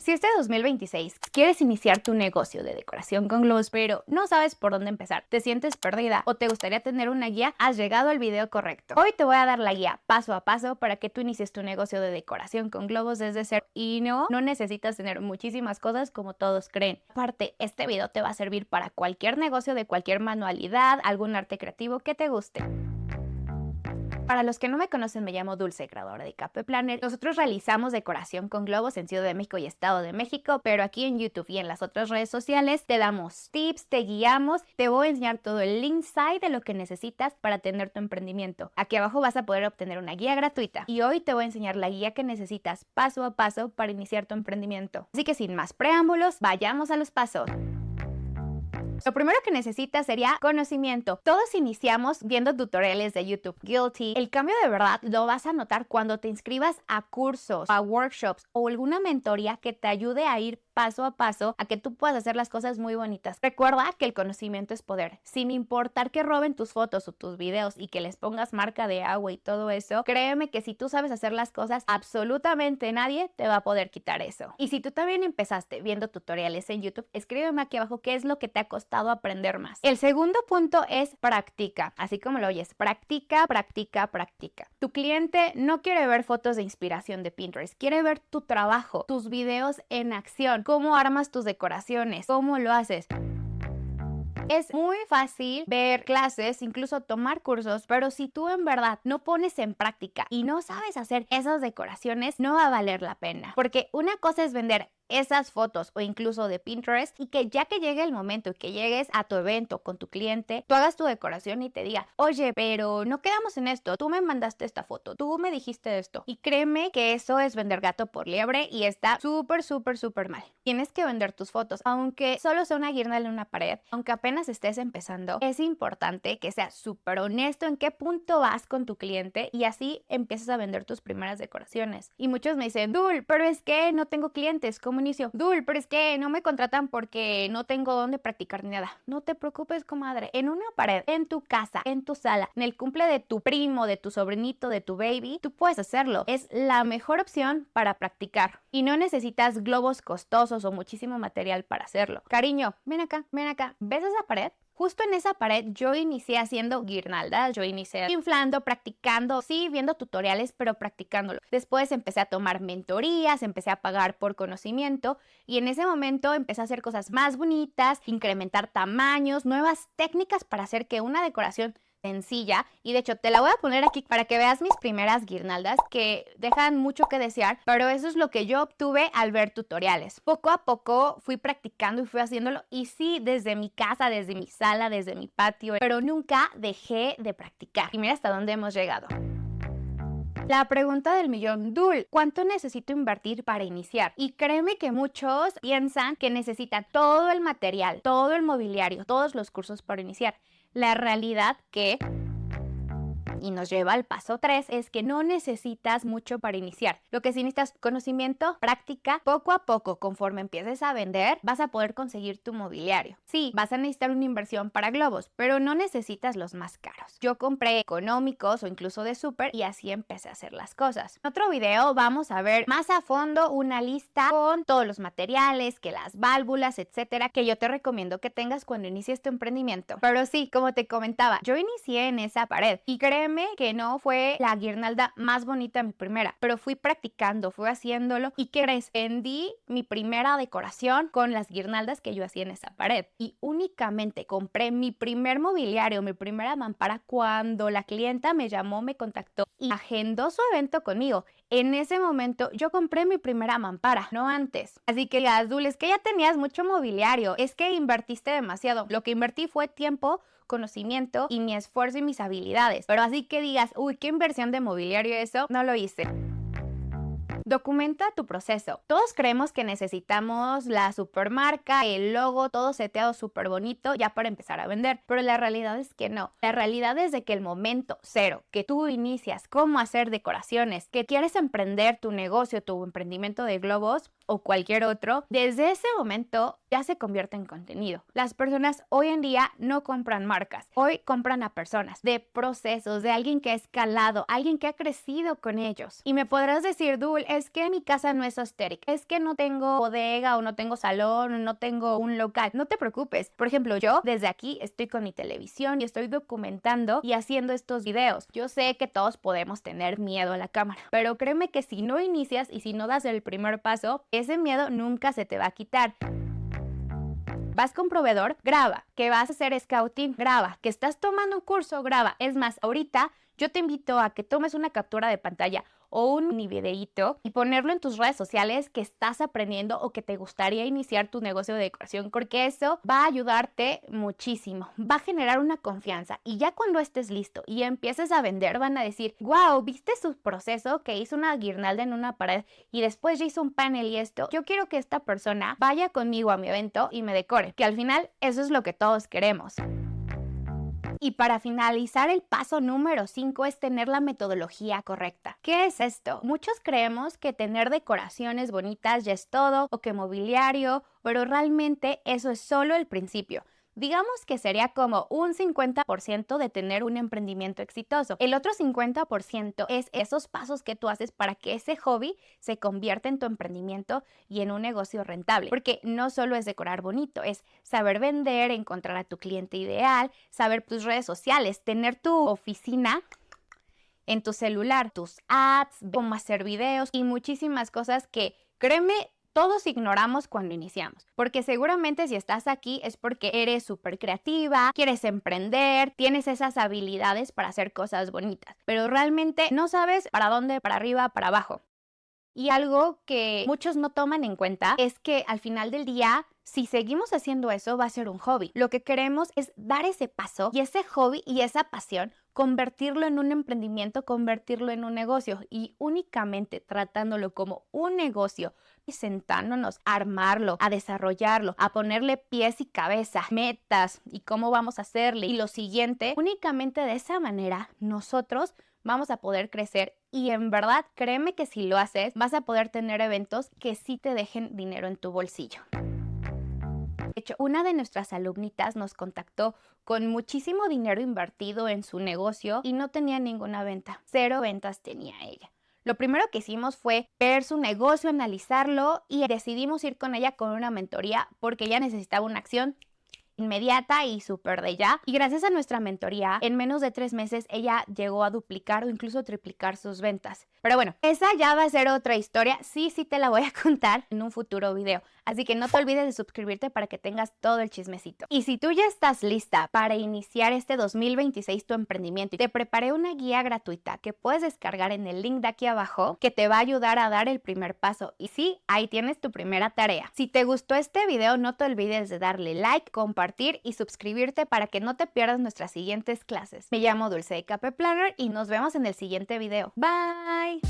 Si este 2026 quieres iniciar tu negocio de decoración con globos, pero no sabes por dónde empezar, te sientes perdida o te gustaría tener una guía, has llegado al video correcto. Hoy te voy a dar la guía paso a paso para que tú inicies tu negocio de decoración con globos desde cero. Y no necesitas tener muchísimas cosas como todos creen. Aparte, este video te va a servir para cualquier negocio de cualquier manualidad, algún arte creativo que te guste. Para los que no me conocen, me llamo Dulce, creadora de Cape Planner. Nosotros realizamos decoración con globos en Ciudad de México y Estado de México, pero aquí en YouTube y en las otras redes sociales te damos tips, te guiamos, te voy a enseñar todo el inside de lo que necesitas para tener tu emprendimiento. Aquí abajo vas a poder obtener una guía gratuita y hoy te voy a enseñar la guía que necesitas paso a paso para iniciar tu emprendimiento. Así que sin más preámbulos, vayamos a los pasos. Lo primero que necesitas sería conocimiento. Todos iniciamos viendo tutoriales de YouTube. Guilty. El cambio de verdad lo vas a notar cuando te inscribas a cursos, a workshops o alguna mentoría que te ayude a ir paso a paso a que tú puedas hacer las cosas muy bonitas. Recuerda que el conocimiento es poder. Sin importar que roben tus fotos o tus videos y que les pongas marca de agua y todo eso, créeme que si tú sabes hacer las cosas, absolutamente nadie te va a poder quitar eso. Y si tú también empezaste viendo tutoriales en YouTube, escríbeme aquí abajo qué es lo que te ha costado aprender más. El segundo punto es practica. Así como lo oyes, practica, practica, practica. Tu cliente no quiere ver fotos de inspiración de Pinterest, quiere ver tu trabajo, tus videos en acción, cómo armas tus decoraciones, cómo lo haces. Es muy fácil ver clases, incluso tomar cursos, pero si tú en verdad no pones en práctica y no sabes hacer esas decoraciones, no va a valer la pena. Porque una cosa es vender esas fotos o incluso de Pinterest y que ya que llegue el momento y que llegues a tu evento con tu cliente, tú hagas tu decoración y te diga, oye, pero no quedamos en esto, tú me mandaste esta foto, tú me dijiste esto. Y créeme que eso es vender gato por liebre y está súper, súper, súper mal. Tienes que vender tus fotos, aunque solo sea una guirnalda en una pared, aunque apenas estés empezando, es importante que seas súper honesto en qué punto vas con tu cliente y así empiezas a vender tus primeras decoraciones. Y muchos me dicen, Dul, pero es que no tengo clientes, ¿cómo inicio? Dul, pero es que no me contratan porque no tengo dónde practicar ni nada. No te preocupes, comadre. En una pared, en tu casa, en tu sala, en el cumple de tu primo, de tu sobrinito, de tu baby, tú puedes hacerlo. Es la mejor opción para practicar. Y no necesitas globos costosos o muchísimo material para hacerlo. Cariño, ven acá, ven acá. ¿Ves esa pared? Justo en esa pared yo inicié haciendo guirnaldas, yo inicié inflando, practicando, sí, viendo tutoriales, pero practicándolo. Después empecé a tomar mentorías, empecé a pagar por conocimiento y en ese momento empecé a hacer cosas más bonitas, incrementar tamaños, nuevas técnicas para hacer que una decoración sencilla, y de hecho te la voy a poner aquí para que veas mis primeras guirnaldas que dejan mucho que desear, pero eso es lo que yo obtuve al ver tutoriales. Poco a poco fui practicando y fui haciéndolo y sí, desde mi casa, desde mi sala, desde mi patio, pero nunca dejé de practicar y mira hasta dónde hemos llegado. La pregunta del millón, Dul, ¿cuánto necesito invertir para iniciar? Y créeme que muchos piensan que necesitan todo el material, todo el mobiliario, todos los cursos para iniciar. La realidad que y nos lleva al paso 3, es que no necesitas mucho para iniciar. Lo que sí necesitas conocimiento, práctica, poco a poco, conforme empieces a vender, vas a poder conseguir tu mobiliario. Sí, vas a necesitar una inversión para globos, pero no necesitas los más caros. Yo compré económicos o incluso de súper y así empecé a hacer las cosas. En otro video vamos a ver más a fondo una lista con todos los materiales, que las válvulas, etcétera, que yo te recomiendo que tengas cuando inicies tu emprendimiento. Pero sí, como te comentaba, yo inicié en esa pared y créeme que no fue la guirnalda más bonita mi primera, pero fui practicando, fui haciéndolo y ¿qué crees? Vendí mi primera decoración con las guirnaldas que yo hacía en esa pared y únicamente compré mi primer mobiliario, mi primera mampara cuando la clienta me llamó, me contactó y agendó su evento conmigo. En ese momento yo compré mi primera mampara, no antes. Así que Azul, es que ya tenías mucho mobiliario, es que invertiste demasiado. Lo que invertí fue tiempo, conocimiento y mi esfuerzo y mis habilidades. Pero así que digas, uy, qué inversión de mobiliario eso, no lo hice. Documenta tu proceso. Todos creemos que necesitamos la supermarca, el logo, todo seteado súper bonito ya para empezar a vender, pero la realidad es que no. La realidad es de que el momento cero que tú inicias cómo hacer decoraciones, que quieres emprender tu negocio, tu emprendimiento de globos, o cualquier otro, desde ese momento ya se convierte en contenido. Las personas hoy en día no compran marcas, hoy compran a personas, de procesos, de alguien que ha escalado, alguien que ha crecido con ellos. Y me podrás decir, Dul, es que mi casa no es aesthetic, es que no tengo bodega o no tengo salón o no tengo un local. No te preocupes. Por ejemplo, yo desde aquí estoy con mi televisión y estoy documentando y haciendo estos videos. Yo sé que todos podemos tener miedo a la cámara, pero créeme que si no inicias y si no das el primer paso, ese miedo nunca se te va a quitar. Vas con proveedor, graba. Que vas a hacer scouting, graba. Que estás tomando un curso, graba. Es más, ahorita yo te invito a que tomes una captura de pantalla o un mini videíto y ponerlo en tus redes sociales que estás aprendiendo o que te gustaría iniciar tu negocio de decoración, porque eso va a ayudarte muchísimo, va a generar una confianza y ya cuando estés listo y empieces a vender van a decir, wow, ¿viste su proceso que hizo una guirnalda en una pared y después ya hizo un panel y esto? Yo quiero que esta persona vaya conmigo a mi evento y me decore, que al final eso es lo que todos queremos. Y para finalizar, el paso número 5 es tener la metodología correcta. ¿Qué es esto? Muchos creemos que tener decoraciones bonitas ya es todo, o que mobiliario, pero realmente eso es solo el principio. Digamos que sería como un 50% de tener un emprendimiento exitoso. El otro 50% es esos pasos que tú haces para que ese hobby se convierta en tu emprendimiento y en un negocio rentable. Porque no solo es decorar bonito, es saber vender, encontrar a tu cliente ideal, saber tus redes sociales, tener tu oficina en tu celular, tus ads, cómo hacer videos y muchísimas cosas que, créeme, todos ignoramos cuando iniciamos, porque seguramente si estás aquí es porque eres súper creativa, quieres emprender, tienes esas habilidades para hacer cosas bonitas, pero realmente no sabes para dónde, para arriba, para abajo. Y algo que muchos no toman en cuenta es que al final del día, si seguimos haciendo eso, va a ser un hobby. Lo que queremos es dar ese paso y ese hobby y esa pasión, convertirlo en un emprendimiento, convertirlo en un negocio y únicamente tratándolo como un negocio y sentándonos a armarlo, a desarrollarlo, a ponerle pies y cabeza, metas y cómo vamos a hacerle y lo siguiente, únicamente de esa manera nosotros vamos a poder crecer y en verdad créeme que si lo haces vas a poder tener eventos que sí te dejen dinero en tu bolsillo. De hecho, una de nuestras alumnitas nos contactó con muchísimo dinero invertido en su negocio y no tenía ninguna venta. 0 ventas tenía ella. Lo primero que hicimos fue ver su negocio, analizarlo y decidimos ir con ella con una mentoría porque ella necesitaba una acción inmediata y súper de ya. Y gracias a nuestra mentoría, en menos de 3 meses ella llegó a duplicar o incluso triplicar sus ventas. Pero bueno, esa ya va a ser otra historia. Sí te la voy a contar en un futuro video. Así que no te olvides de suscribirte para que tengas todo el chismecito. Y si tú ya estás lista para iniciar este 2026 tu emprendimiento, te preparé una guía gratuita que puedes descargar en el link de aquí abajo que te va a ayudar a dar el primer paso. Y sí, ahí tienes tu primera tarea. Si te gustó este video, no te olvides de darle like, compartir y suscribirte para que no te pierdas nuestras siguientes clases. Me llamo Dulce de KP Planner y nos vemos en el siguiente video. Bye.